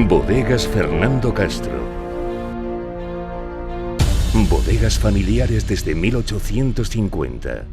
Bodegas Fernando Castro. Bodegas familiares desde 1850.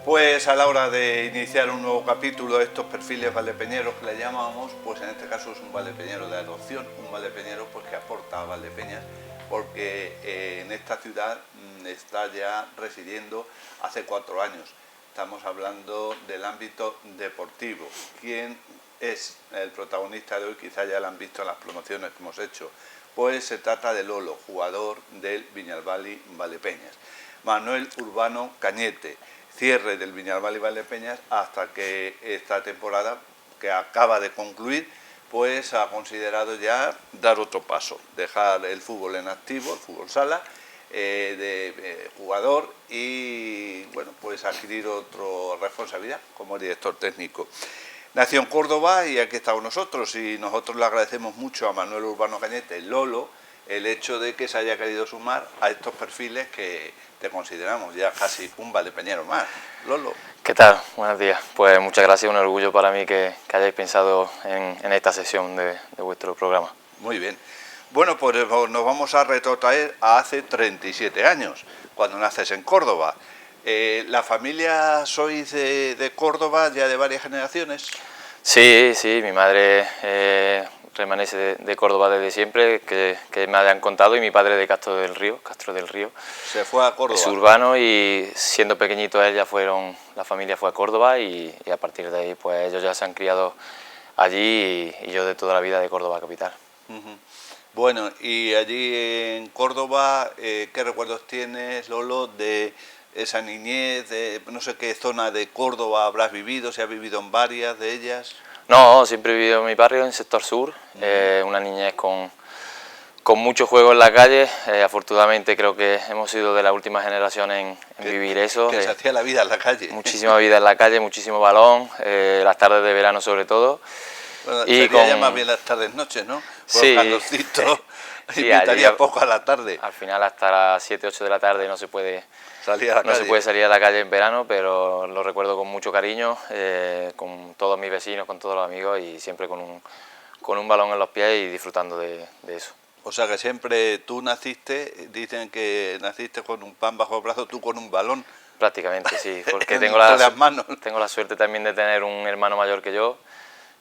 Pues a la hora de iniciar un nuevo capítulo de estos perfiles valdepeñeros que le llamamos, pues en este caso es un valdepeñero de adopción, un valdepeñero pues que aporta a Valdepeñas, porque en esta ciudad está ya residiendo hace 4 años. Estamos hablando del ámbito deportivo. ¿Quién es el protagonista de hoy? Quizá ya lo han visto en las promociones que hemos hecho. Pues se trata de Lolo, jugador del Viñalbali Valdepeñas. Manuel Urbano Cañete, cierre del Viñalbali Valdepeñas hasta que esta temporada, que acaba de concluir, pues ha considerado ya dar otro paso, dejar el fútbol en activo, el fútbol sala, de jugador y bueno, pues adquirir otra responsabilidad como director técnico. Nació en Córdoba y aquí estamos nosotros, y nosotros le agradecemos mucho a Manuel Urbano Cañete, Lolo, el hecho de que se haya querido sumar a estos perfiles que te consideramos ya casi un valdepeñero más. Lolo. ¿Qué tal? Buenos días. Pues muchas gracias, un orgullo para mí que hayáis pensado en esta sesión de vuestro programa. Muy bien. Bueno, pues nos vamos a retrotraer a hace 37 años, cuando naces en Córdoba. ¿La familia sois de Córdoba ya de varias generaciones? Sí, mi madre remanece de Córdoba desde siempre, que me hayan contado, y mi padre de Castro del Río. Se fue a Córdoba. Es urbano, y siendo pequeñitos la familia fue a Córdoba, y a partir de ahí pues ellos ya se han criado allí, y yo de toda la vida de Córdoba capital. Bueno, y allí en Córdoba, ¿qué recuerdos tienes, Lolo, de esa niñez? No sé qué zona de Córdoba habrás vivido, si has vivido en varias de ellas. No, siempre he vivido en mi barrio, en sector sur, una niñez con mucho juego en la calle. Afortunadamente creo que hemos sido de la última generación en vivir eso. Que se hacía la vida en la calle. Muchísima vida en la calle, muchísimo balón, las tardes de verano sobre todo. Bueno, y ya más bien las tardes-noches, ¿no? Sí. Calorcito, Sí, invitaría poco a la tarde. Al final hasta las 7, 8 de la tarde no se puede salir a la calle. Se puede salir a la calle en verano, pero lo recuerdo con mucho cariño, con todos mis vecinos, con todos los amigos, y siempre con un balón en los pies y disfrutando de eso. O sea que siempre tú naciste, dicen que naciste con un pan bajo el brazo, tú con un balón. Prácticamente, sí, porque tengo la suerte también de tener un hermano mayor que yo,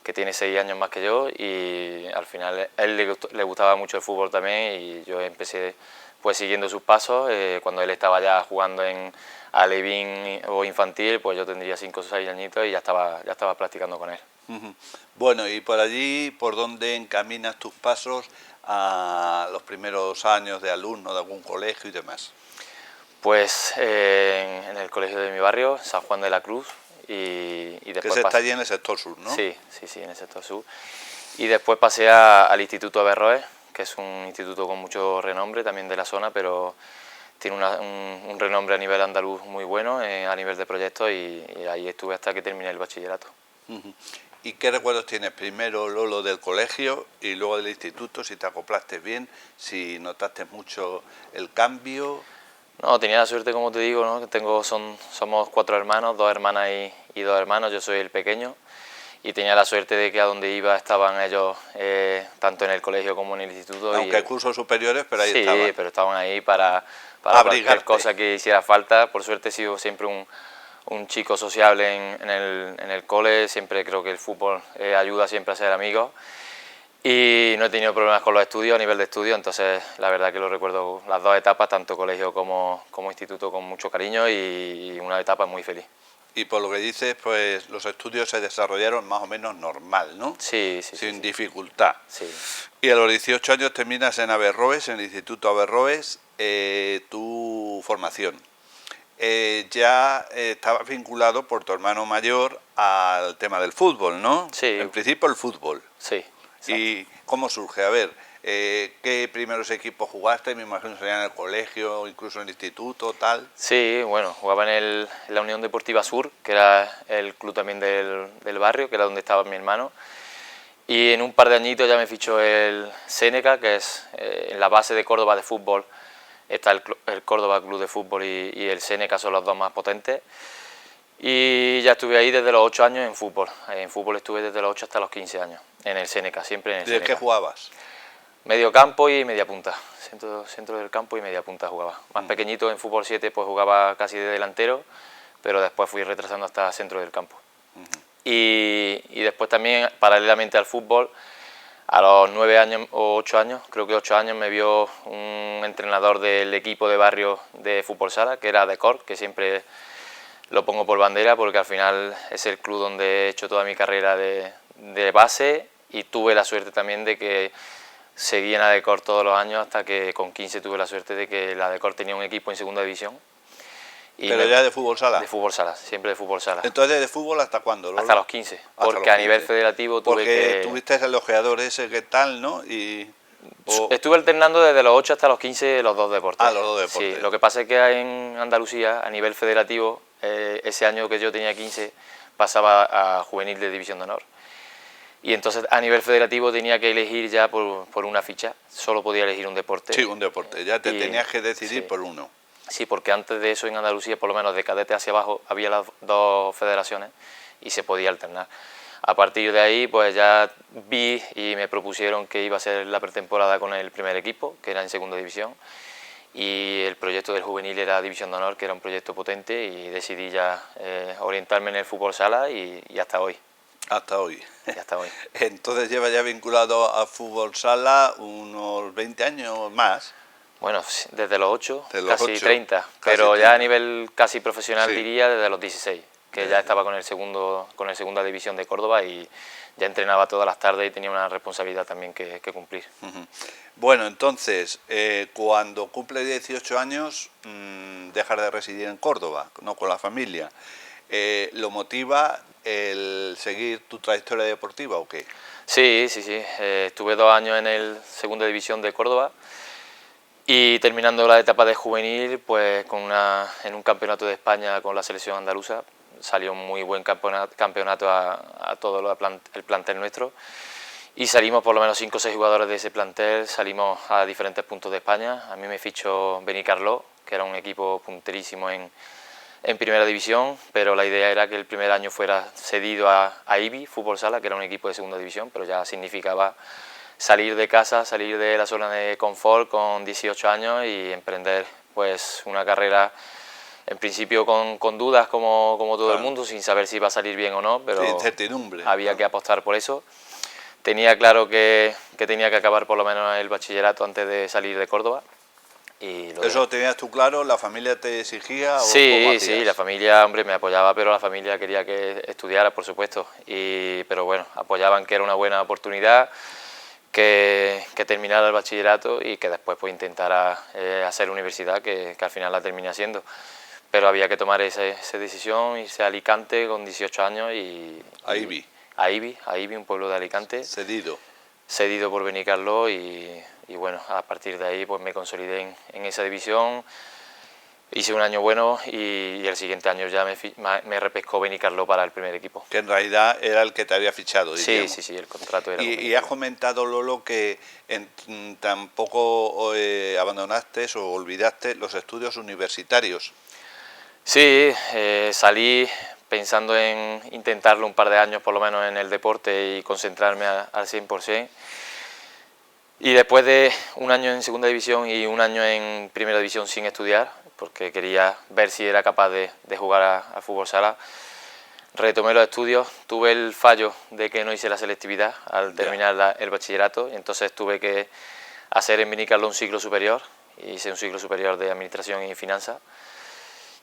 que tiene 6 años más que yo, y al final a él le gustaba mucho el fútbol también, y yo empecé pues siguiendo sus pasos. Cuando él estaba ya jugando en alevín o infantil, pues yo tendría 5 o 6 añitos y ya estaba practicando con él. Bueno, y por allí, ¿por dónde encaminas tus pasos a los primeros años de alumno de algún colegio y demás? Pues en el colegio de mi barrio, San Juan de la Cruz, y después que está allí en el sector sur, ¿no? Sí, en el sector sur. Y después pasé al Instituto Averroes, que es un instituto con mucho renombre también de la zona, pero tiene un renombre a nivel andaluz muy bueno, a nivel de proyectos, y ahí estuve hasta que terminé el bachillerato. ¿Y qué recuerdos tienes primero, Lolo, del colegio y luego del instituto? Si te acoplaste bien, si notaste mucho el cambio. No, tenía la suerte, como te digo, ¿no? Somos 4 hermanos, 2 hermanas y 2 hermanos, yo soy el pequeño, y tenía la suerte de que a donde iba estaban ellos, tanto en el colegio como en el instituto. Aunque hay cursos superiores, pero ahí estaban. Sí, pero estaban ahí para para cualquier cosa que hiciera falta. Por suerte he sido siempre un chico sociable en el cole, siempre creo que el fútbol ayuda siempre a ser amigos. Y no he tenido problemas con los estudios, a nivel de estudio, entonces la verdad que lo recuerdo las dos etapas, tanto colegio como instituto, con mucho cariño y una etapa muy feliz. Y por lo que dices, pues los estudios se desarrollaron más o menos normal, ¿no? Sí. Sin dificultad. Sí. Y a los 18 años terminas en Averroes, en el Instituto Averroes, tu formación. Ya estabas vinculado por tu hermano mayor al tema del fútbol, ¿no? Sí. En principio el fútbol. Sí. Exacto. ¿Y cómo surge? A ver, ¿qué primeros equipos jugaste? Me imagino que serían en el colegio, incluso en el instituto, tal. Sí, bueno, jugaba en la Unión Deportiva Sur, que era el club también del barrio, que era donde estaba mi hermano. Y en un par de añitos ya me fichó el Seneca, que es en la base de Córdoba de fútbol. Está el Córdoba Club de Fútbol y el Seneca son los dos más potentes. Y ya estuve ahí desde los 8 años en fútbol. En fútbol estuve desde los 8 hasta los 15 años, en el Seneca, siempre en el Seneca. ¿De qué jugabas? Medio campo y media punta, centro del campo y media punta jugaba. Más pequeñito en fútbol 7 pues jugaba casi de delantero, pero después fui retrasando hasta centro del campo. Y después también, paralelamente al fútbol, a los 9 años o 8 años, creo que 8 años, me vio un entrenador del equipo de barrio de fútbol sala, que era Decor, que siempre lo pongo por bandera porque al final es el club donde he hecho toda mi carrera de base, y tuve la suerte también de que seguí en la Decor todos los años hasta que con 15 tuve la suerte de que la Decor tenía un equipo en segunda división. ¿Pero ya de fútbol sala? De fútbol sala, siempre de fútbol sala. Entonces, ¿de fútbol hasta cuándo, Lolo? Hasta los 15, porque a nivel federativo tuve porque tuviste el ojeador ese que tal, ¿no? Estuve alternando desde los 8 hasta los 15 los dos deportes. Ah, los dos deportes. Sí, lo que pasa es que en Andalucía, a nivel federativo, ese año que yo tenía 15, pasaba a juvenil de división de honor. Y entonces a nivel federativo tenía que elegir ya por una ficha, solo podía elegir un deporte. Sí, un deporte, ya tenías que decidir por uno. Sí, porque antes de eso en Andalucía, por lo menos de cadete hacia abajo, había las dos federaciones y se podía alternar. A partir de ahí pues ya vi y me propusieron que iba a ser la pretemporada con el primer equipo, que era en segunda división, y el proyecto del juvenil era división de honor, que era un proyecto potente, y decidí ya orientarme en el fútbol sala y hasta hoy. Hasta hoy. Y hasta hoy. Entonces lleva ya vinculado a fútbol sala unos 20 años más. Bueno, desde los 8, casi 8, 30, pero 30. Ya a nivel casi profesional, sí, diría desde los 16, que ya estaba con el segunda división de Córdoba y ya entrenaba todas las tardes y tenía una responsabilidad también que cumplir. Bueno, entonces, cuando cumple 18 años, dejas de residir en Córdoba, no con la familia. ¿Lo motiva el seguir tu trayectoria deportiva o qué? Sí. Estuve 2 años en el segunda división de Córdoba. Y terminando la etapa de juvenil, pues en un campeonato de España con la selección andaluza, salió un muy buen campeonato a todo el plantel nuestro, y salimos por lo menos 5 o 6 jugadores de ese plantel, salimos a diferentes puntos de España. A mí me fichó Benicarló, que era un equipo punterísimo en primera división, pero la idea era que el primer año fuera cedido a IBI, Fútbol Sala, que era un equipo de segunda división, pero ya significaba salir de casa, salir de la zona de confort con 18 años y emprender pues una carrera, en principio con dudas como todo el mundo, sin saber si iba a salir bien o no, pero sí, incertidumbre, había que apostar por eso. Tenía claro que tenía que acabar por lo menos el bachillerato antes de salir de Córdoba. ¿Eso lo tenías tú claro? ¿La familia te exigía? Sí, la familia, hombre, me apoyaba, pero la familia quería que estudiara, por supuesto. Pero bueno, apoyaban que era una buena oportunidad, que terminara el bachillerato y que después pues intentara hacer universidad, que al final la terminé haciendo. Pero había que tomar esa decisión, irse a Alicante con 18 años ¿A IBI? A IBI, un pueblo de Alicante. Cedido por Benicarló y bueno, a partir de ahí pues me consolidé en esa división. Hice un año bueno y el siguiente año ya me repescó Benicarló para el primer equipo. Que en realidad era el que te había fichado, diríamos. Sí, el contrato era. Y has comentado, Lolo, que tampoco abandonaste o olvidaste los estudios universitarios. Sí, salí pensando en intentarlo un par de años por lo menos en el deporte y concentrarme al 100%. Y después de un año en segunda división y un año en primera división sin estudiar, porque quería ver si era capaz de jugar al fútbol sala, retomé los estudios. Tuve el fallo de que no hice la selectividad al terminar el bachillerato, y entonces tuve que hacer en Benicarló un ciclo superior. Hice un ciclo superior de Administración y Finanzas,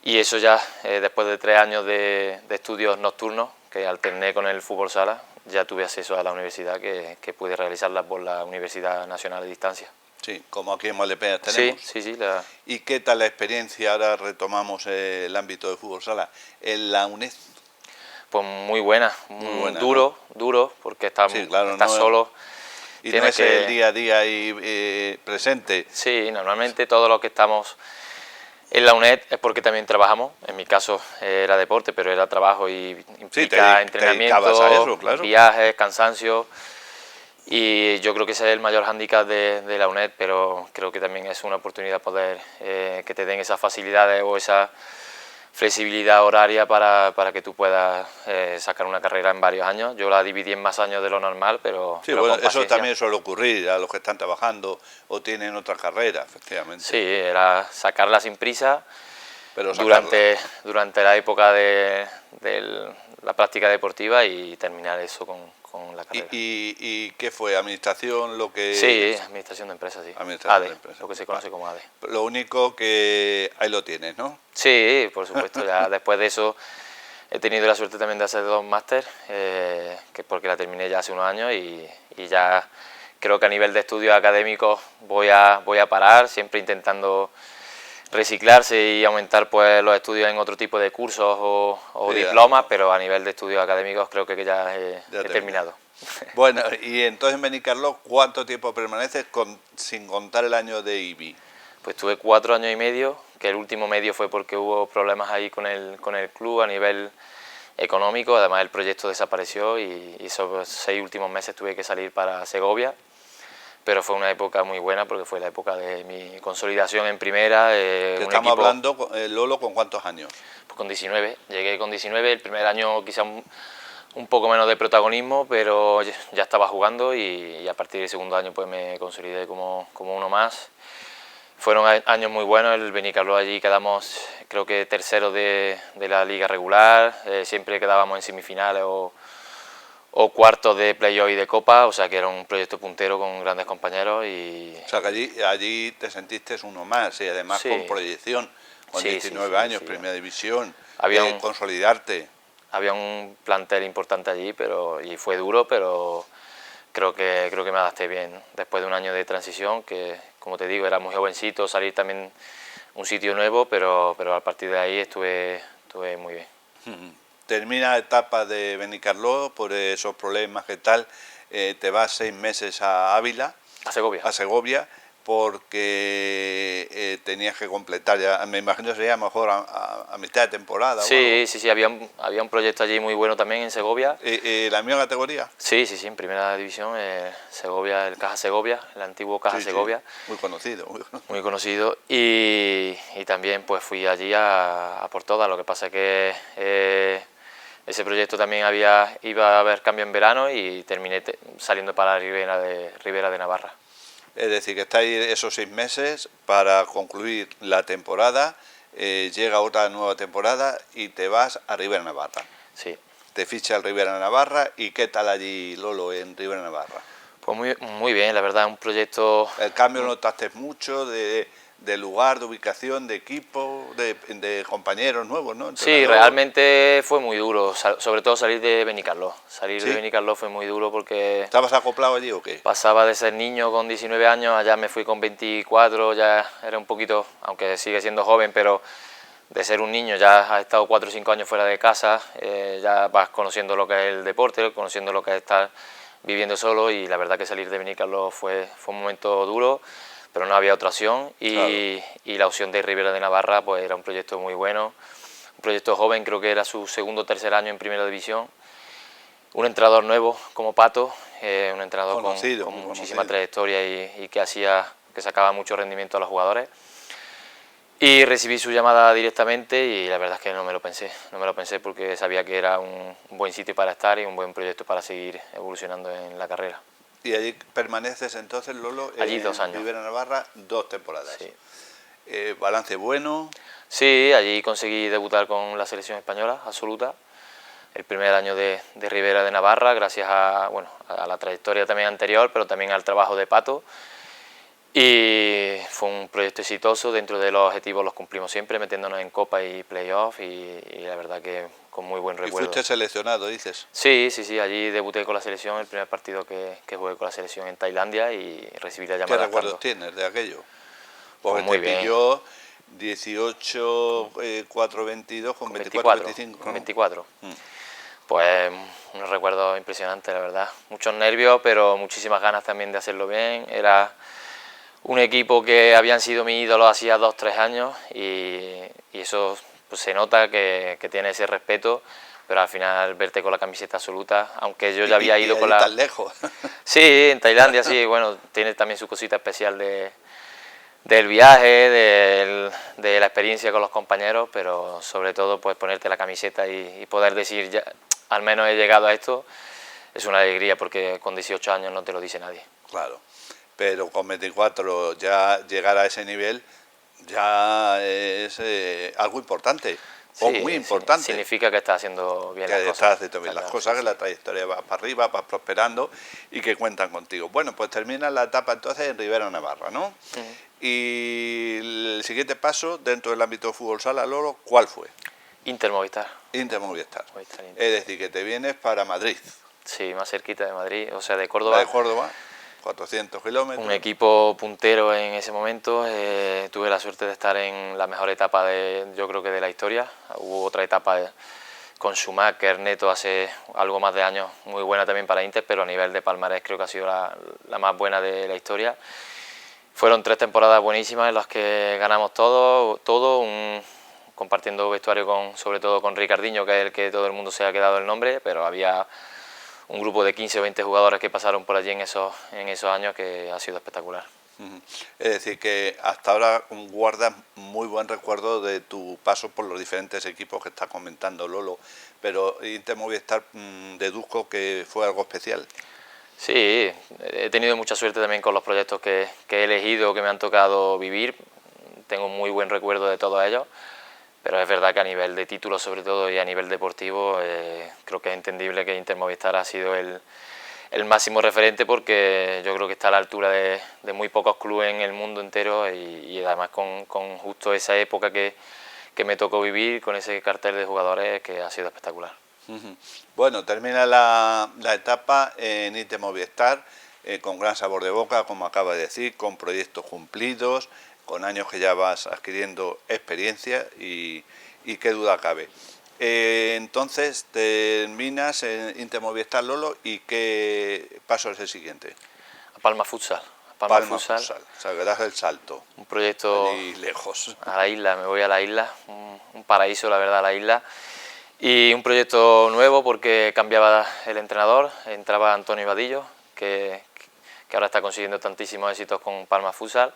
y eso ya después de 3 años de estudios nocturnos que alterné con el fútbol sala, ya tuve acceso a la universidad que pude realizarla por la Universidad Nacional de Distancia. Sí, como aquí en Valdepeñas tenemos. Sí. ¿Y qué tal la experiencia? Ahora retomamos el ámbito de fútbol sala. En la UNED. Pues muy buena, duro, ¿no? Duro, porque estás solo. Y no es el día a día ahí presente. Sí, normalmente todos los que estamos en la UNED es porque también trabajamos. En mi caso era deporte, pero era trabajo y implica entrenamiento, viajes, cansancio. Y yo creo que ese es el mayor hándicap de la UNED, pero creo que también es una oportunidad poder que te den esas facilidades o esa flexibilidad horaria para que tú puedas sacar una carrera en varios años. Yo la dividí en más años de lo normal, pero... Sí, bueno, eso también suele ocurrir a los que están trabajando o tienen otra carrera, efectivamente. Sí, era sacarla sin prisa, pero durante la época de la práctica deportiva, y terminar eso con la carrera. ¿Y qué fue? ¿Administración lo que...? Sí, administración de empresas, sí. Administración de empresas. Lo que se conoce como ADE. Lo único que ahí lo tienes, ¿no? Sí, por supuesto. Ya después de eso he tenido la suerte también de hacer 2 máster, que porque la terminé ya hace unos años, y ya creo que a nivel de estudios académicos voy a parar, siempre intentando reciclarse y aumentar pues los estudios en otro tipo de cursos o diplomas, pero a nivel de estudios académicos creo que ya he terminado. Bueno, y entonces en Benicarló, ¿cuánto tiempo permaneces sin contar el año de IBI? Pues tuve 4 años y medio, que el último medio fue porque hubo problemas ahí con el club a nivel económico. Además el proyecto desapareció y esos 6 últimos meses tuve que salir para Segovia. Pero fue una época muy buena porque fue la época de mi consolidación en primera. Estamos hablando, Lolo, ¿con cuántos años? Pues con 19, llegué con 19, el primer año quizá un poco menos de protagonismo, pero ya estaba jugando, y a partir del segundo año pues me consolidé como uno más. Fueron años muy buenos. El Benicarló allí quedamos, creo que terceros de la liga regular, siempre quedábamos en semifinales o cuartos de playoff y de copa, o sea que era un proyecto puntero con grandes compañeros. O sea que allí te sentiste uno más, y además con proyección, con 19 años, primera división, consolidarte. Había un plantel importante allí, y fue duro, pero creo que me adapté bien después de un año de transición, que como te digo era muy jovencito, salir también un sitio nuevo, pero a partir de ahí estuve muy bien. Termina la etapa de Benicarló por esos problemas que tal, te vas 6 meses a Ávila. A Segovia. Porque tenías que completar ya, me imagino que sería mejor a mitad de temporada. Sí, había un proyecto allí muy bueno también en Segovia. ¿La misma categoría? Sí, en primera división, Segovia, el Caja Segovia, el antiguo Caja Segovia. Muy conocido. Muy conocido, y también pues fui allí a por todas. Lo que pasa es que ese proyecto también iba a haber cambio en verano, y terminé saliendo para Ribera de Navarra. Es decir, que estáis esos 6 meses para concluir la temporada, llega otra nueva temporada y te vas a Ribera Navarra. Sí. Te ficha el Ribera Navarra. ¿Y qué tal allí, Lolo, en Ribera Navarra? Pues muy bien, la verdad, un proyecto... ¿El cambio notaste mucho de lugar, de ubicación, de equipo, de compañeros nuevos, ¿no? Sí, realmente fue muy duro, sobre todo salir de Benicarló. De Benicarló fue muy duro porque... ¿Estabas acoplado allí o qué? Pasaba de ser niño con 19 años, allá me fui con 24, ya era un poquito, aunque sigue siendo joven, pero de ser un niño ya has estado 4 o 5 años fuera de casa, ya vas conociendo lo que es el deporte, conociendo lo que es estar viviendo solo, y la verdad que salir de Benicarló fue un momento duro, pero no había otra opción, y la opción de Ribera de Navarra pues era un proyecto muy bueno, un proyecto joven, creo que era su segundo o tercer año en primera división, un entrenador nuevo como Pato, un entrenador con muchísima trayectoria y que sacaba mucho rendimiento a los jugadores, y recibí su llamada directamente, y la verdad es que no me lo pensé porque sabía que era un buen sitio para estar y un buen proyecto para seguir evolucionando en la carrera. Y allí permaneces entonces, Lolo, allí 2 años. En Ribera Navarra, 2 temporadas. Sí. ¿Balance bueno? Sí, allí conseguí debutar con la selección española absoluta. El primer año de Ribera de Navarra, gracias a, bueno, a la trayectoria también anterior, pero también al trabajo de Pato. Y fue un proyecto exitoso, dentro de los objetivos los cumplimos siempre, metiéndonos en Copa y Playoff, y la verdad que con muy buen recuerdo. ¿Y fuiste seleccionado, dices? Sí, allí debuté con la selección, el primer partido que jugué con la selección en Tailandia, y recibí la llamada. ¿Qué recuerdos tienes de aquello? Porque muy te bien. pilló 18, 4, 22, con 24, 25. Con 24. Pues unos recuerdos impresionantes, la verdad. Muchos nervios, pero muchísimas ganas también de hacerlo bien. Era un equipo que habían sido mi ídolo hacía 2 o 3 años, y eso pues, se nota que tiene ese respeto, pero al final verte con la camiseta absoluta, aunque yo ya había ido con la... tan lejos. Sí, en Tailandia sí, bueno, tiene también su cosita especial del viaje, de la experiencia con los compañeros, pero sobre todo pues ponerte la camiseta y poder decir, ya, al menos he llegado a esto, es una alegría, porque con 18 años no te lo dice nadie. Claro, pero con 24 ya llegar a ese nivel ya es algo importante, o muy importante. Significa que estás haciendo bien las cosas. Estás haciendo bien las cosas, que la trayectoria va para arriba, vas prosperando y que cuentan contigo. Bueno, pues termina la etapa entonces en Ribera Navarra, ¿no? Y el siguiente paso dentro del ámbito de fútbol sala, Lolo, ¿cuál fue? Inter Movistar. Inter Movistar. Es decir, que te vienes para Madrid. Sí, más cerquita de Madrid, o sea, de Córdoba. De Córdoba, 400 kilómetros. Un equipo puntero en ese momento. Tuve la suerte de estar en la mejor etapa yo creo que de la historia. Hubo otra etapa con Schumacher, Neto, hace algo más de años, muy buena también para Inter, pero a nivel de palmarés creo que ha sido la más buena de la historia. Fueron 3 temporadas buenísimas en las que ganamos todo, compartiendo vestuario sobre todo con Ricardinho, que es el que todo el mundo se ha quedado el nombre, pero había un grupo de 15 o 20 jugadores que pasaron por allí en esos años, que ha sido espectacular. Es decir, que hasta ahora guardas muy buen recuerdo de tu paso por los diferentes equipos que estás comentando, Lolo, pero Inter Movistar deduzco que fue algo especial. Sí, he tenido mucha suerte también con los proyectos que he elegido, que me han tocado vivir. Tengo muy buen recuerdo de todos ellos, pero es verdad que a nivel de títulos sobre todo y a nivel deportivo creo que es entendible que Inter Movistar ha sido el máximo referente, porque yo creo que está a la altura de muy pocos clubes en el mundo entero, y además con justo esa época que me tocó vivir, con ese cartel de jugadores, que ha sido espectacular. Bueno, termina la etapa en Inter Movistar con gran sabor de boca, como acaba de decir, con proyectos cumplidos, con años que ya vas adquiriendo experiencia, y qué duda cabe. Entonces terminas en Inter Movistar, Lolo, y ¿qué paso es el siguiente? A Palma Futsal. Palma Futsal. O sea, que das el salto. Un proyecto allí lejos. A la isla, me voy a la isla, un paraíso la verdad la isla. Y un proyecto nuevo, porque cambiaba el entrenador, entraba Antonio Vadillo, que ahora está consiguiendo tantísimos éxitos con Palma Futsal.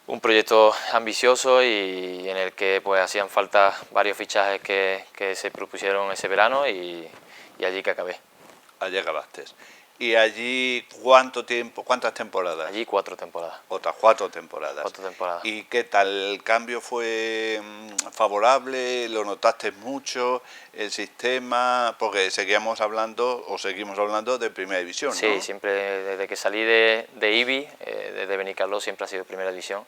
Un proyecto ambicioso y en el que pues hacían falta varios fichajes que se propusieron ese verano, y allí que acabé. Allí acabaste. ¿Y allí cuánto tiempo, cuántas temporadas? Allí 4 temporadas. Otras 4 temporadas. 4 temporadas. ¿Y qué tal? ¿El cambio fue favorable? ¿Lo notaste mucho? ¿El sistema? Porque seguimos hablando de Primera División, ¿no? Sí, siempre desde que salí de IBI, desde Benicarló, siempre ha sido Primera División.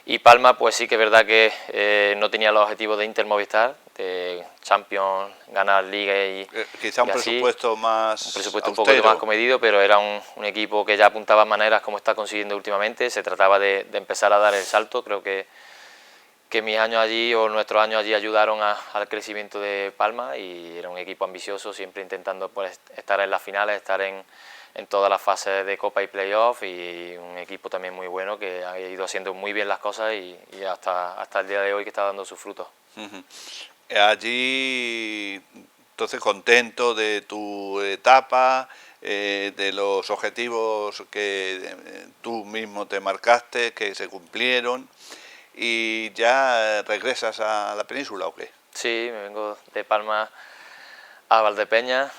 Y Palma, pues sí que es verdad que no tenía los objetivos de Inter Movistar, de Champions, ganar Liga y quizá un presupuesto más un presupuesto austero, un poco más comedido, pero era un equipo que ya apuntaba maneras como está consiguiendo últimamente. Se trataba de empezar a dar el salto. Creo que mis años allí, o nuestros años allí, ayudaron al crecimiento de Palma, y era un equipo ambicioso, siempre intentando pues estar en las finales, estar en todas las fases de Copa y Playoff, y un equipo también muy bueno que ha ido haciendo muy bien las cosas, y hasta el día de hoy que está dando sus frutos. Allí, entonces, contento de tu etapa, de los objetivos que tú mismo te marcaste, que se cumplieron, ¿y ya regresas a la península o qué? Sí, me vengo de Palma a Valdepeñas,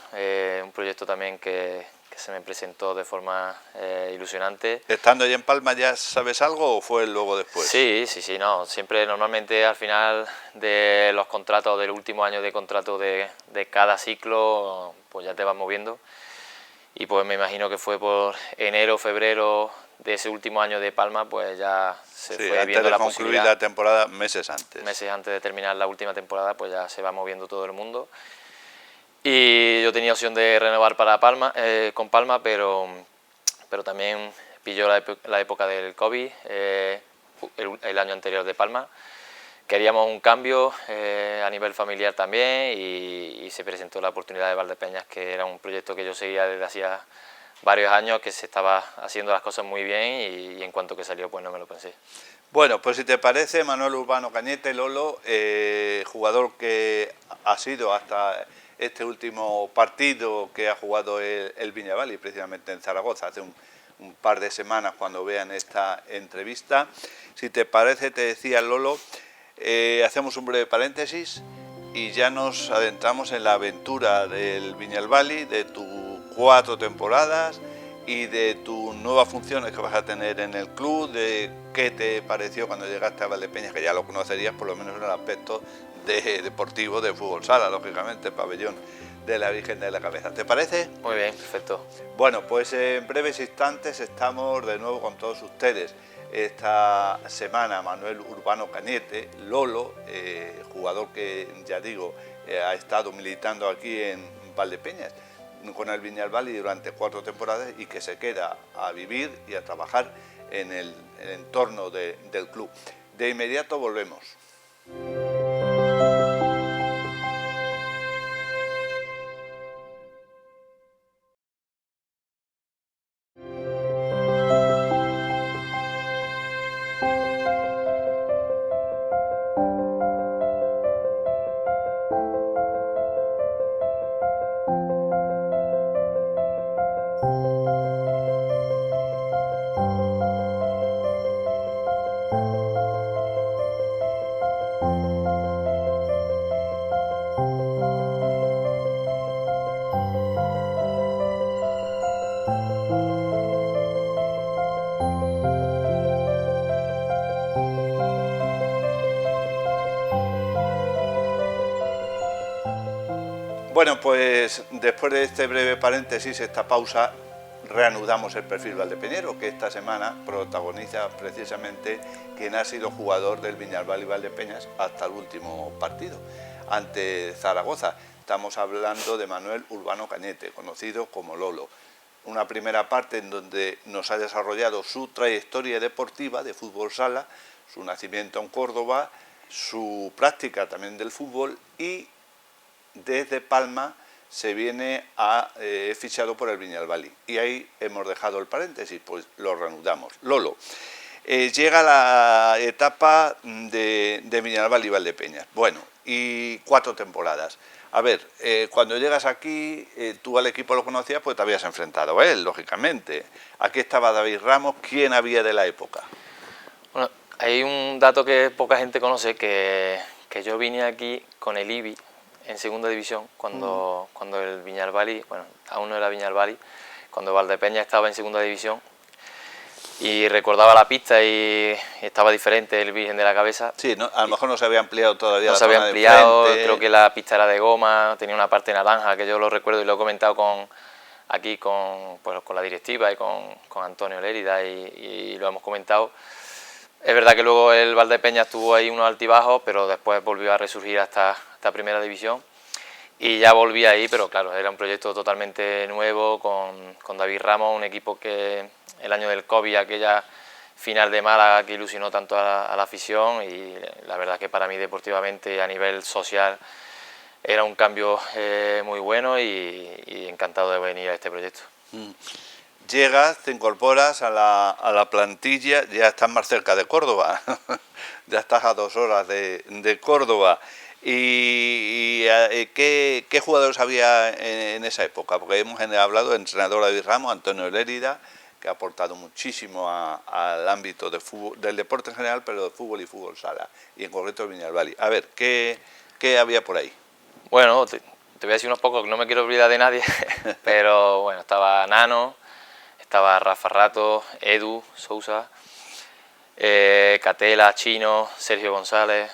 un proyecto también que se me presentó de forma ilusionante. ¿Estando allí en Palma ya sabes algo o fue luego después? Sí, no, siempre normalmente al final de los contratos, del último año de contrato de cada ciclo, pues ya te vas moviendo. Y pues me imagino que fue por enero, febrero de ese último año de Palma, pues ya se fue viendo la posibilidad. Antes de concluir la temporada, meses antes. Meses antes de terminar la última temporada, pues ya se va moviendo todo el mundo. Y yo tenía opción de renovar para Palma, con Palma, pero también pilló la época del COVID, el año anterior de Palma. Queríamos un cambio a nivel familiar también y se presentó la oportunidad de Valdepeñas, que era un proyecto que yo seguía desde hacía varios años, que se estaba haciendo las cosas muy bien y en cuanto que salió pues no me lo pensé. Bueno, pues si te parece, Manuel Urbano Cañete, Lolo, jugador que ha sido hasta este último partido que ha jugado el Viñalbal, precisamente en Zaragoza, hace un par de semanas cuando vean esta entrevista. Si te parece, te decía Lolo, hacemos un breve paréntesis y ya nos adentramos en la aventura del Viñalbal, de tus 4 temporadas y de tus nuevas funciones que vas a tener en el club, de qué te pareció cuando llegaste a Valdepeñas, que ya lo conocerías por lo menos en el aspecto deportivo de fútbol sala, lógicamente, el pabellón de la Virgen de la Cabeza. ¿Te parece? Muy bien, perfecto. Bueno, pues en breves instantes estamos de nuevo con todos ustedes. Esta semana Manuel Urbano Cañete, Lolo, jugador que, ya digo, ha estado militando aquí en Valdepeñas con el Viñalbal durante 4 temporadas y que se queda a vivir y a trabajar en el entorno del club. De inmediato volvemos. Bueno, pues después de este breve paréntesis, esta pausa, reanudamos el perfil valdepeñero, que esta semana protagoniza precisamente quien ha sido jugador del Viñalbal y Valdepeñas hasta el último partido, ante Zaragoza. Estamos hablando de Manuel Urbano Cañete, conocido como Lolo. Una primera parte en donde nos ha desarrollado su trayectoria deportiva de fútbol sala, su nacimiento en Córdoba, su práctica también del fútbol y desde Palma se viene fichado por el Viñalbal y ahí hemos dejado el paréntesis, pues lo reanudamos. Lolo, llega la etapa de Viñalbal y Valdepeñas, bueno, y 4 temporadas. A ver, cuando llegas aquí, tú al equipo lo conocías, pues te habías enfrentado a él, lógicamente. Aquí estaba David Ramos, ¿quién había de la época? Bueno, hay un dato que poca gente conoce, que yo vine aquí con el IBI, en segunda división, cuando el Viñalbal, bueno, aún no era Viñalbal, cuando Valdepeñas estaba en segunda división, y recordaba la pista y estaba diferente el Virgen de la Cabeza. Sí, ¿no? A lo mejor no se había ampliado todavía. No se había ampliado, creo que la pista era de goma, tenía una parte naranja, que yo lo recuerdo y lo he comentado aquí con la directiva y con Antonio Lérida y lo hemos comentado. Es verdad que luego el Valdepeñas tuvo ahí unos altibajos, pero después volvió a resurgir hasta primera división y ya volví ahí, pero claro, era un proyecto totalmente nuevo con David Ramos, un equipo que el año del COVID, aquella final de Málaga que ilusionó tanto a la afición, y la verdad que para mí deportivamente y a nivel social era un cambio muy bueno y encantado de venir a este proyecto. Llegas, te incorporas a la plantilla, ya estás más cerca de Córdoba, ya estás a 2 horas de Córdoba. ¿Y qué jugadores había en esa época? Porque hemos hablado del entrenador David Ramos, Antonio Lérida, que ha aportado muchísimo al ámbito de fútbol, del deporte en general, pero de fútbol y fútbol sala, y en concreto el Viñalbal. A ver, ¿qué había por ahí? Bueno, Te voy a decir unos pocos, que no me quiero olvidar de nadie, pero bueno, estaba Nano, estaba Rafa Rato, Edu Sousa, Catela, Chino, Sergio González,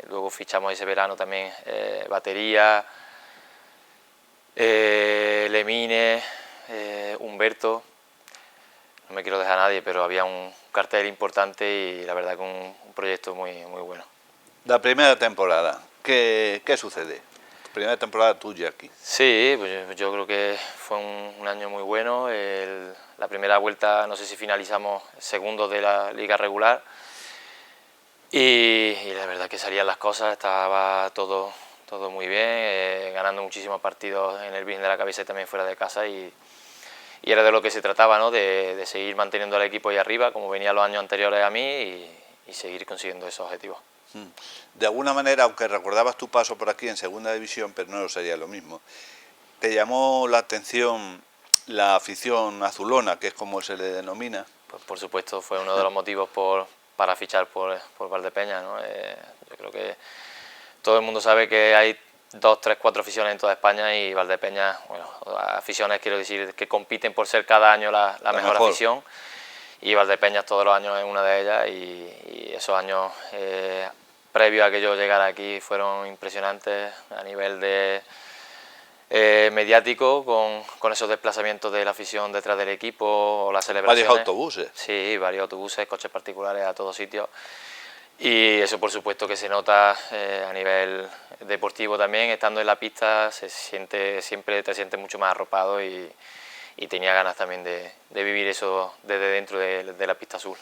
luego fichamos ese verano también batería, Lemine, Humberto, no me quiero dejar a nadie, pero había un cartel importante y la verdad que un proyecto muy bueno. La primera temporada, ¿qué sucede? Primera temporada tuya aquí. Sí, pues yo creo que fue un año muy bueno. La primera vuelta, no sé si finalizamos segundos de la liga regular y la verdad que salían las cosas, estaba todo muy bien, ganando muchísimos partidos en el Virgen de la Cabeza y también fuera de casa y era de lo que se trataba, ¿no? De seguir manteniendo al equipo ahí arriba, como venía los años anteriores a mí y seguir consiguiendo esos objetivos. De alguna manera, aunque recordabas tu paso por aquí en segunda división, pero no sería lo mismo, ¿te llamó la atención la afición azulona, que es como se le denomina? Pues por supuesto, fue uno de los motivos para fichar por Valdepeñas, ¿no? Yo creo que todo el mundo sabe que hay 2, 3, 4 aficiones en toda España y Valdepeñas, bueno, aficiones quiero decir que compiten por ser cada año la mejor afición, y Valdepeñas todos los años es una de ellas y esos años previos a que yo llegara aquí fueron impresionantes a nivel de mediático, con esos desplazamientos de la afición detrás del equipo o las celebraciones. ¿Varios autobuses? Sí, varios autobuses, coches particulares a todos sitios. Y eso por supuesto que se nota a nivel deportivo también, estando en la pista siempre te sientes mucho más arropado y tenía ganas también de vivir eso desde dentro de la pista azul.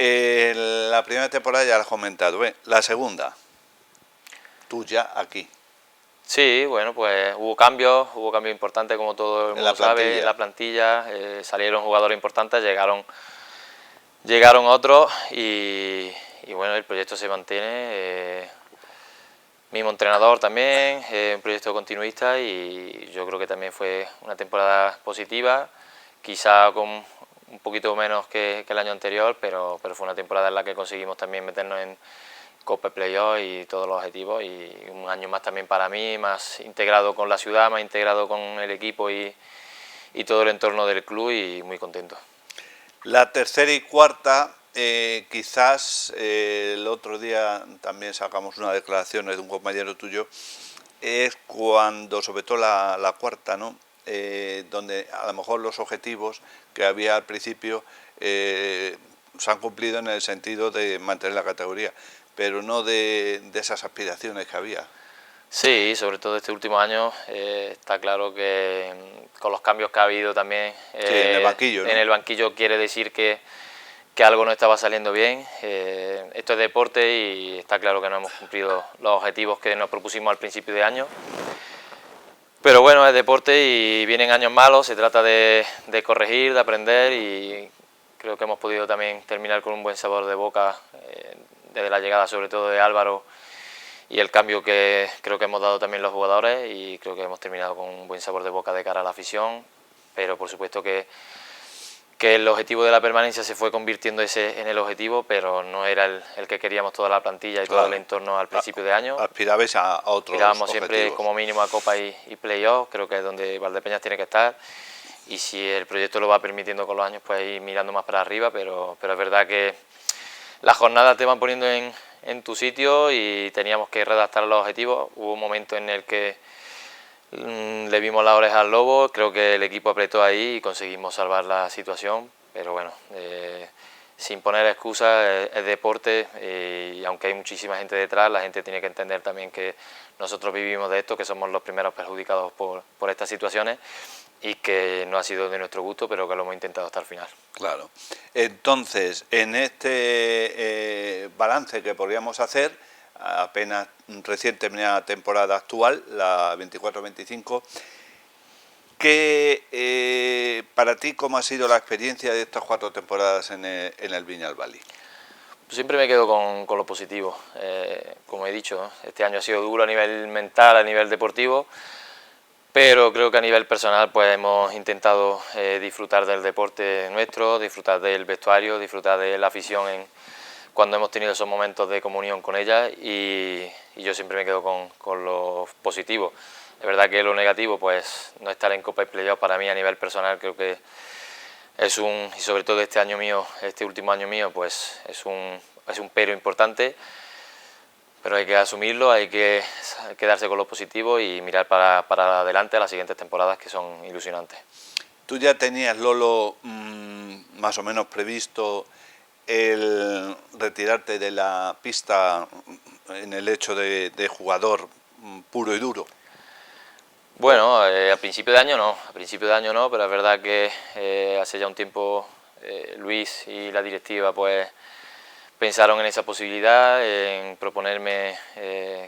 La primera temporada ya la has comentado, la segunda, tú ya aquí. Sí, bueno, pues hubo cambios importantes como todo el mundo sabe, en la plantilla, salieron jugadores importantes, llegaron otros y bueno, el proyecto se mantiene, mismo entrenador también, un proyecto continuista y yo creo que también fue una temporada positiva, quizá con un poquito menos que el año anterior, pero fue una temporada en la que conseguimos también meternos en Copa Playoff y todos los objetivos y un año más también para mí, más integrado con la ciudad, más integrado con el equipo y todo el entorno del club y muy contento. La tercera y cuarta, quizás el otro día también sacamos unas declaraciones de un compañero tuyo, es cuando, sobre todo la cuarta, ¿no? Donde a lo mejor los objetivos que había al principio se han cumplido en el sentido de mantener la categoría, pero no de esas aspiraciones que había. Sí, sobre todo este último año está claro que con los cambios que ha habido también sí, en el banquillo, ¿no? En el banquillo quiere decir que algo no estaba saliendo bien. Esto es deporte y está claro que no hemos cumplido los objetivos que nos propusimos al principio de año. Pero bueno, es deporte y vienen años malos, se trata de corregir, de aprender y creo que hemos podido también terminar con un buen sabor de boca desde la llegada sobre todo de Álvaro y el cambio que creo que hemos dado también los jugadores y creo que hemos terminado con un buen sabor de boca de cara a la afición, pero por supuesto que el objetivo de la permanencia se fue convirtiendo en el objetivo, pero no era el que queríamos toda la plantilla y claro, todo el entorno al principio de año. Aspirabais a otros Aspirábamos objetivos. Siempre como mínimo a Copa y Playoff, creo que es donde Valdepeñas tiene que estar y si el proyecto lo va permitiendo con los años pues ir mirando más para arriba, pero es verdad que las jornadas te van poniendo en tu sitio y teníamos que redactar los objetivos. Hubo un momento en el que le vimos la oreja al lobo, creo que el equipo apretó ahí y conseguimos salvar la situación, pero bueno, sin poner excusas, es deporte y aunque hay muchísima gente detrás, la gente tiene que entender también que nosotros vivimos de esto, que somos los primeros perjudicados por estas situaciones y que no ha sido de nuestro gusto, pero que lo hemos intentado hasta el final. Claro. Entonces, en este balance que podríamos hacer, apenas recién terminada temporada actual, la 24-25, ¿qué para ti cómo ha sido la experiencia de estas 4 temporadas en el Viñalbali? Siempre me quedo con lo positivo, como he dicho, este año ha sido duro a nivel mental, a nivel deportivo, pero creo que a nivel personal pues hemos intentado disfrutar del deporte nuestro, disfrutar del vestuario, disfrutar de la afición cuando hemos tenido esos momentos de comunión con ella y yo siempre me quedo con lo positivo. Es verdad que lo negativo, pues no estar en Copa y Playoff para mí a nivel personal creo que y sobre todo este año mío, este último año mío, pues es un pero importante, pero hay que asumirlo, hay que quedarse con lo positivo y mirar para adelante a las siguientes temporadas que son ilusionantes. ¿Tú ya tenías, Lolo, más o menos previsto el retirarte de la pista en el hecho de jugador puro y duro? Bueno, a principio de año no, pero es verdad que hace ya un tiempo Luis y la directiva pues pensaron en esa posibilidad, en proponerme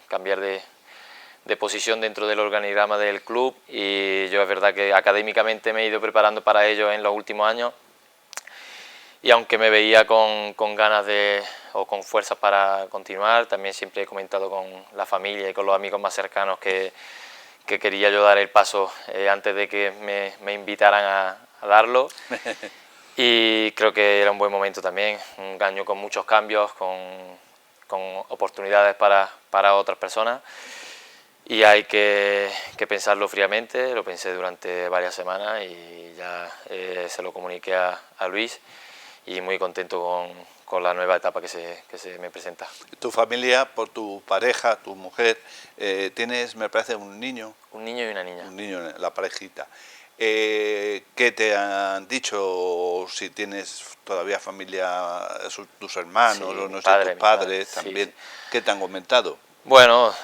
cambiar de posición dentro del organigrama del club, y yo es verdad que académicamente me he ido preparando para ello en los últimos años, y aunque me veía con ganas o con fuerzas para continuar, también siempre he comentado con la familia y con los amigos más cercanos que quería yo dar el paso antes de que me invitaran a darlo. Y creo que era un buen momento también, un año con muchos cambios, con oportunidades para otras personas, y hay que pensarlo fríamente. Lo pensé durante varias semanas y ya se lo comuniqué a Luis, y muy contento con la nueva etapa que se me presenta. Tu familia, por tu pareja, tu mujer, tienes, me parece, un niño. Un niño y una niña. Un niño, la parejita. ¿Qué te han dicho? Si tienes todavía familia, tus hermanos, sí, o no sé, tus padres también, sí. ¿Qué te han comentado? Bueno,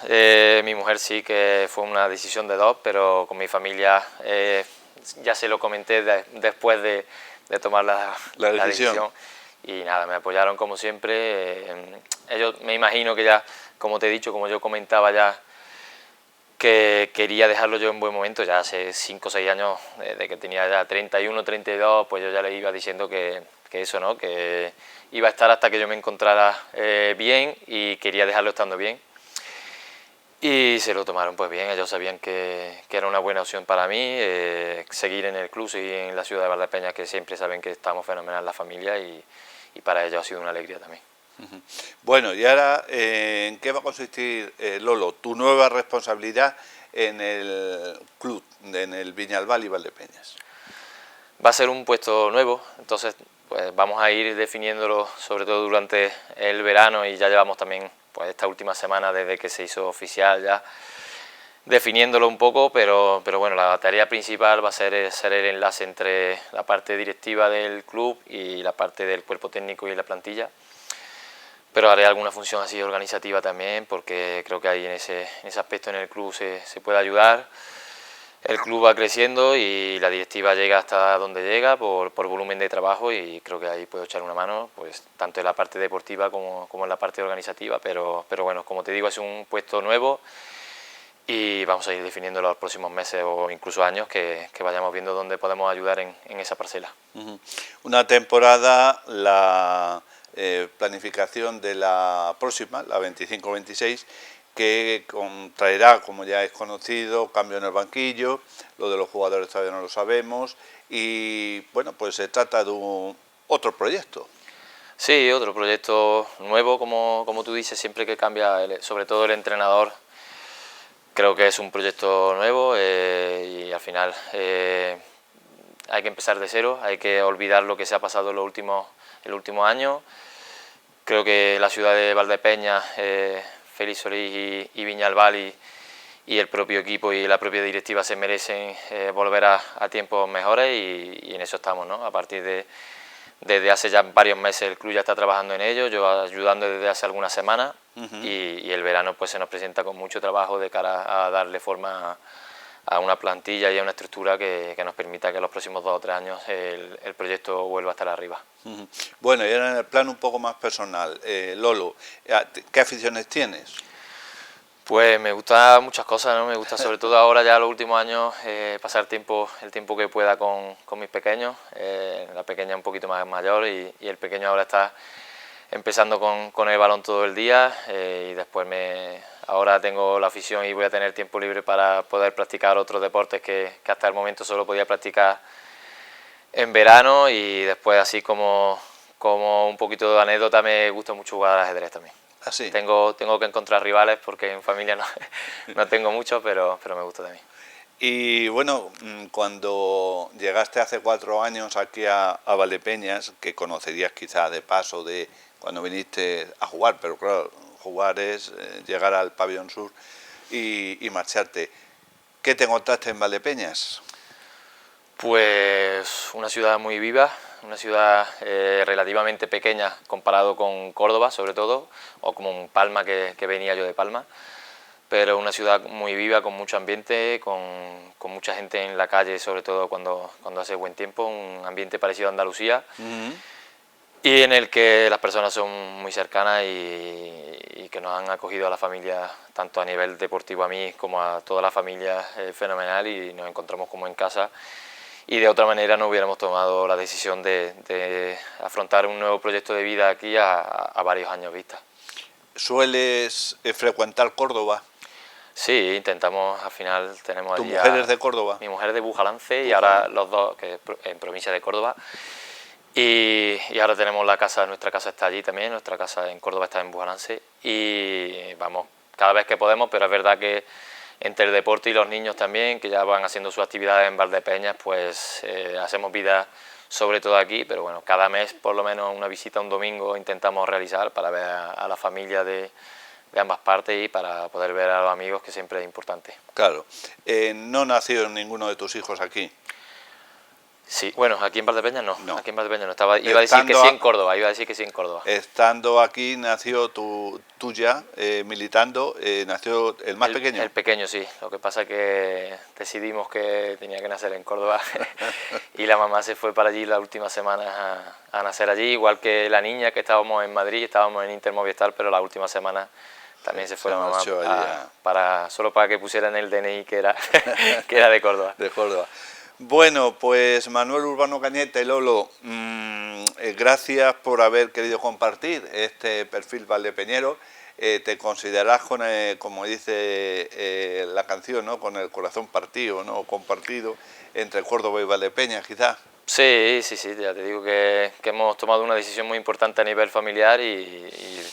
mi mujer sí que fue una decisión de dos, pero con mi familia ya se lo comenté después de tomar la decisión. Y nada, me apoyaron como siempre. Ellos, me imagino que ya, como te he dicho, como yo comentaba ya, que quería dejarlo yo en buen momento, ya hace 5 o 6 años, de que tenía ya 31, 32, pues yo ya le iba diciendo que eso, ¿no? Que iba a estar hasta que yo me encontrara bien, y quería dejarlo estando bien. Y se lo tomaron pues bien, ellos sabían que era una buena opción para mí, seguir en el club, seguir en la ciudad de Valdepeñas, que siempre saben que estamos fenomenal la familia, y para ellos ha sido una alegría también. Bueno, y ahora, ¿en qué va a consistir, Lolo, tu nueva responsabilidad en el club, en el Viñalbal y Valdepeñas? Va a ser un puesto nuevo, entonces pues vamos a ir definiéndolo sobre todo durante el verano, y ya llevamos también pues esta última semana desde que se hizo oficial ya definiéndolo un poco, pero bueno, la tarea principal va a ser el enlace entre la parte directiva del club y la parte del cuerpo técnico y la plantilla. Pero haré alguna función así organizativa también, porque creo que ahí en ese aspecto en el club se puede ayudar. El club va creciendo y la directiva llega hasta donde llega por volumen de trabajo, y creo que ahí puedo echar una mano, pues tanto en la parte deportiva como en la parte organizativa. Pero bueno, como te digo, es un puesto nuevo y vamos a ir definiendo los próximos meses o incluso años que vayamos viendo dónde podemos ayudar en esa parcela. Una temporada, la planificación de la próxima, la 25-26, que traerá, como ya es conocido, cambio en el banquillo, lo de los jugadores todavía no lo sabemos, y bueno, pues se trata de otro proyecto. Sí, otro proyecto nuevo, como tú dices, siempre que cambia, sobre todo el entrenador, creo que es un proyecto nuevo, y al final hay que empezar de cero, hay que olvidar lo que se ha pasado en el último año. Creo que la ciudad de Valdepeñas, Félix Solís y Viñalbal y el propio equipo y la propia directiva se merecen volver a tiempos mejores, y en eso estamos, ¿no? A partir desde hace ya varios meses el club ya está trabajando en ello, yo ayudando desde hace algunas semanas, y el verano pues se nos presenta con mucho trabajo de cara a darle forma a una plantilla y a una estructura que nos permita que en los próximos 2 o 3 años el proyecto vuelva a estar arriba. Bueno, y ahora en el plano un poco más personal, Lolo, ¿qué aficiones tienes? Pues me gustan muchas cosas, ¿no? Me gusta sobre todo ahora ya los últimos años pasar el tiempo que pueda con mis pequeños, la pequeña un poquito más mayor y el pequeño ahora está empezando con el balón todo el día, y después ahora tengo la afición y voy a tener tiempo libre para poder practicar otros deportes que hasta el momento solo podía practicar en verano, y después así como un poquito de anécdota me gusta mucho jugar al ajedrez también. ¿Ah, sí? Tengo que encontrar rivales porque en familia no tengo mucho, pero me gusta también. Y bueno, cuando llegaste hace 4 años aquí a Valdepeñas, que conocerías quizá de paso de cuando viniste a jugar, pero claro, jugar es llegar al Pabellón Sur y marcharte. ¿Qué te encontraste en Valdepeñas? Pues una ciudad muy viva, una ciudad relativamente pequeña comparado con Córdoba sobre todo, o como Palma, que venía yo de Palma, pero una ciudad muy viva, con mucho ambiente, con mucha gente en la calle, sobre todo cuando hace buen tiempo, un ambiente parecido a Andalucía, y en el que las personas son muy cercanas y que nos han acogido a la familia, tanto a nivel deportivo a mí como a toda la familia, fenomenal, y nos encontramos como en casa. Y de otra manera no hubiéramos tomado la decisión de afrontar un nuevo proyecto de vida aquí a varios años vista. ¿Sueles frecuentar Córdoba? Sí, intentamos, al final tenemos allí... ¿Tu mujer es de Córdoba? Mi mujer es de Bujalance y ahora los dos, que es en provincia de Córdoba. Y ahora tenemos nuestra casa está allí también, nuestra casa en Córdoba está en Bujalance. Y vamos cada vez que podemos, pero es verdad que entre el deporte y los niños también, que ya van haciendo sus actividades en Valdepeñas, pues hacemos vida sobre todo aquí, pero bueno, cada mes por lo menos una visita un domingo intentamos realizar para ver a la familia de ambas partes y para poder ver a los amigos, que siempre es importante. Claro. ¿No nació ninguno de tus hijos aquí? Sí, bueno, aquí en Valdepeñas no. Aquí en Valdepeñas no. Iba a decir que sí en Córdoba. Estando aquí nació tuya, militando, nació el más pequeño. El pequeño, sí. Lo que pasa es que decidimos que tenía que nacer en Córdoba y la mamá se fue para allí las últimas semanas a nacer allí, igual que la niña, que estábamos en Madrid, estábamos en Inter Movistar, pero las últimas semanas también se fue la mamá solo para que pusieran el DNI que era de Córdoba. De Córdoba. Bueno, pues Manuel Urbano Cañete, Lolo, gracias por haber querido compartir este perfil valdepeñero. Te considerás, como dice la canción, ¿no?, con el corazón partido, ¿no?, compartido entre Córdoba y Valdepeñas, quizás. Sí, ya te digo que hemos tomado una decisión muy importante a nivel familiar y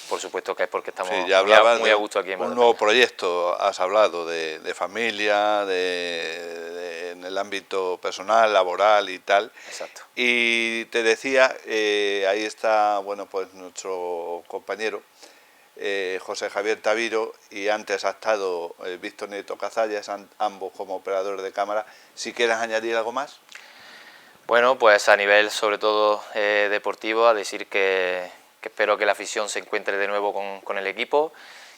por supuesto que es porque estamos muy a gusto aquí en Valdepeñas. Un nuevo proyecto, has hablado de familia, en el ámbito personal, laboral y tal. Exacto. Y te decía, ahí está, bueno, pues nuestro compañero José Javier Taviro, y antes ha estado Víctor Nieto Cazallas, ambos como operadores de cámara. Si quieres añadir algo más. Bueno, pues a nivel sobre todo deportivo, a decir que espero que la afición se encuentre de nuevo con el equipo,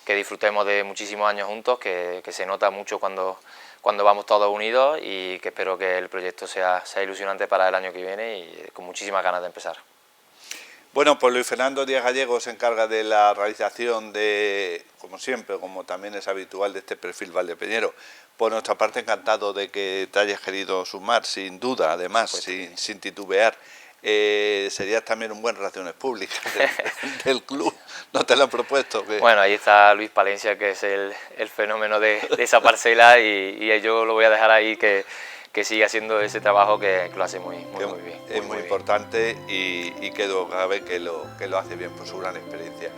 que disfrutemos de muchísimos años juntos, que se nota mucho cuando vamos todos unidos, y que espero que el proyecto sea ilusionante para el año que viene y con muchísimas ganas de empezar. Bueno, pues Luis Fernando Díaz Gallego se encarga de la realización como siempre, como también es habitual, de este perfil valdepeñero. Por nuestra parte, encantado de que te hayas querido sumar, sin duda, además, pues sin titubear. Serías también un buen relaciones públicas del club, ¿no te lo han propuesto? Bueno, ahí está Luis Palencia, que es el fenómeno de esa parcela, y yo lo voy a dejar ahí que siga haciendo ese trabajo que lo hace muy bien. Es muy importante y quedó cabe que lo hace bien por su gran experiencia.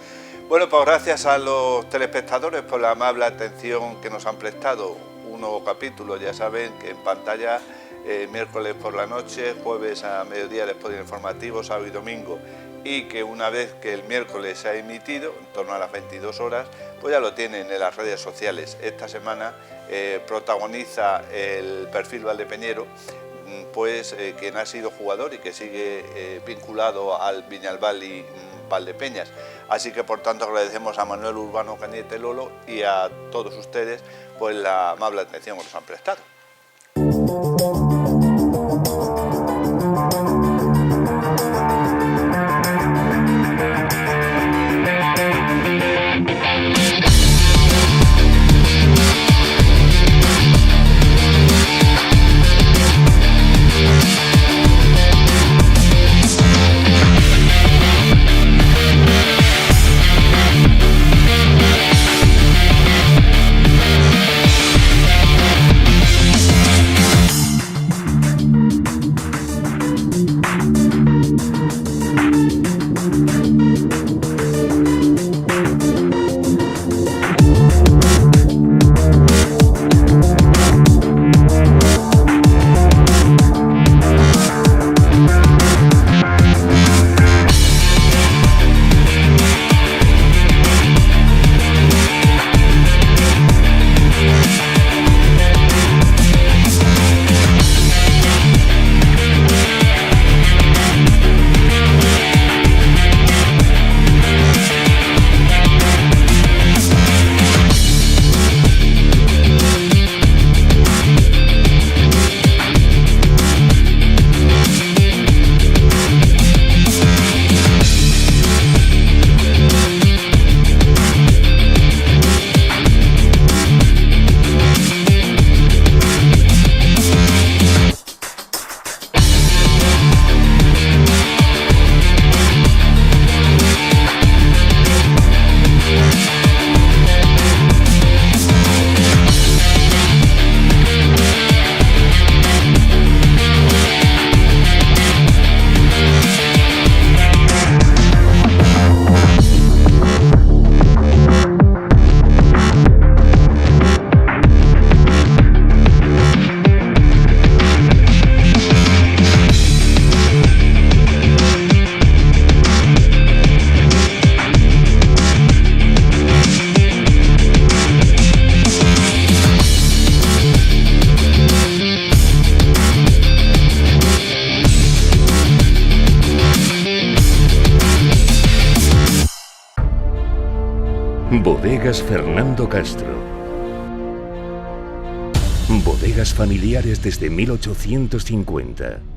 Bueno, pues gracias a los telespectadores por la amable atención que nos han prestado. Un nuevo capítulo, ya saben que en pantalla, miércoles por la noche, jueves a mediodía después del informativo, sábado y domingo, y que una vez que el miércoles se ha emitido, en torno a las 22 horas, pues ya lo tienen en las redes sociales. Esta semana protagoniza el perfil valdepeñero, pues quien ha sido jugador y que sigue vinculado al Viñalbal y Valdepeñas. Así que por tanto agradecemos a Manuel Urbano Cañete, Lolo, y a todos ustedes pues la amable atención que nos han prestado. Bodegas Fernando Castro. Bodegas familiares desde 1850.